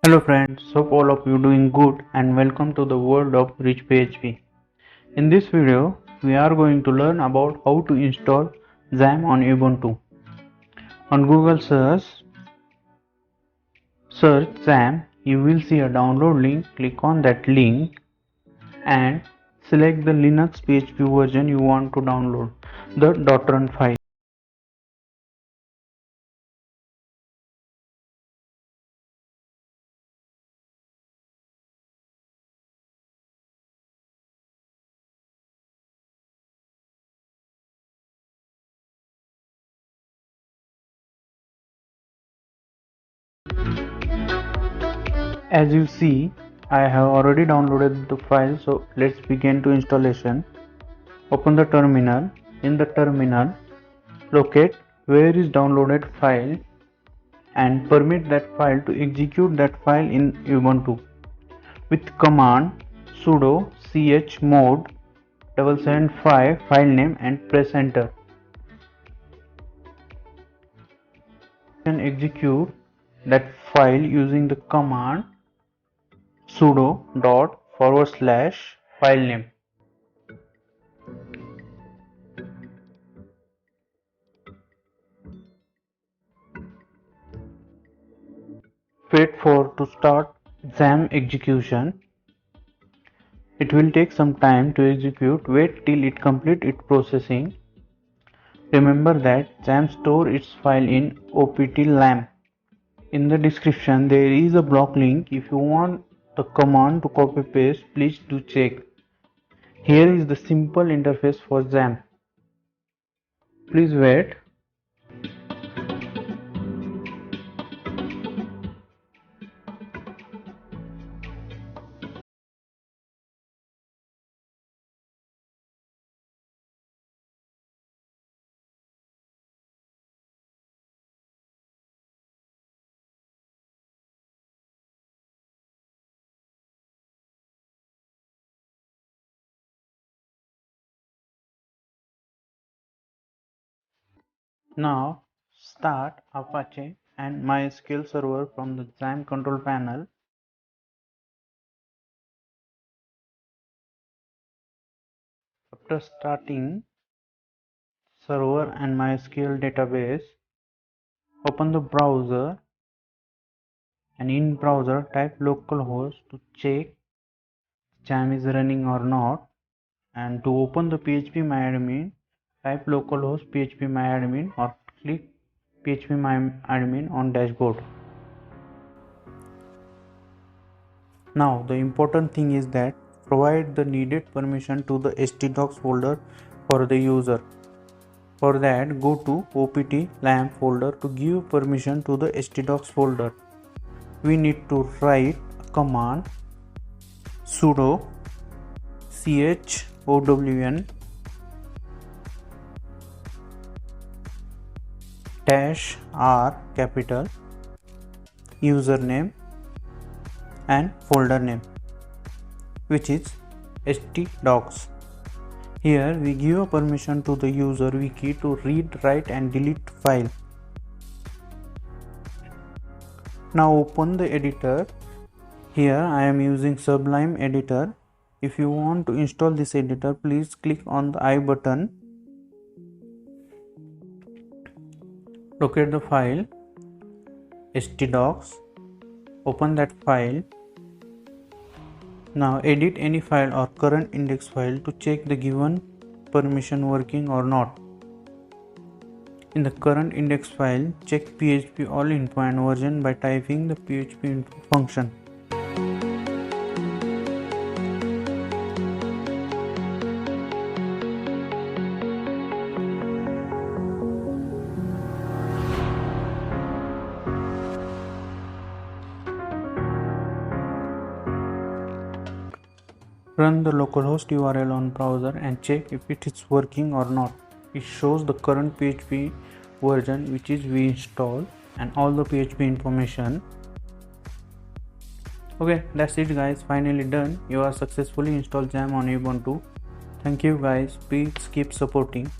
Hello friends, hope all of you doing good and welcome to the world of Rich PHP. In this video, we are going to learn about how to install XAMPP on Ubuntu. On Google search XAMPP, you will see a download link. Click on that link and select the Linux PHP version you want to download, the .run file. As you see, I have already downloaded the file, so let's begin to installation. Open the terminal. In the terminal, locate where is downloaded file and permit that file to execute that file in Ubuntu with command sudo chmod 775 filename and press enter. Then execute that file using the command sudo /filename. Wait for to start XAMPP execution. It will take some time to execute. Wait till it complete its processing. Remember that XAMPP store its file in opt-lamp. In the description there is a block link. If you want the command to copy paste, please do check. Here is the simple interface for XAMPP. Please wait. Now start Apache and MySQL server from the XAMPP control panel. After starting server and MySQL database, open the browser and in browser type localhost to check XAMPP is running or not, and to open the phpMyAdmin type localhost phpMyAdmin or click phpMyAdmin on dashboard. Now the important thing is that provide the needed permission to the htdocs folder for the user. For that, go to opt-lamp folder to give permission to the htdocs folder. We need to write a command sudo chown -r capital username and folder name, which is htdocs. Here we give a permission to the user wiki to read, write and delete file. Now open the editor. Here I am using Sublime editor. If you want to install this editor, please click on the I button. Locate the file htdocs. Open that file. Now edit any file or current index file to check the given permission working or not. In the current index file, check php all info and version by typing the php info function. Run the localhost URL on browser and check if it is working or not. It shows the current PHP version which is we installed and all the PHP information. Okay, that's it guys, finally done. You are successfully installed XAMPP on Ubuntu. Thank you guys, please keep supporting.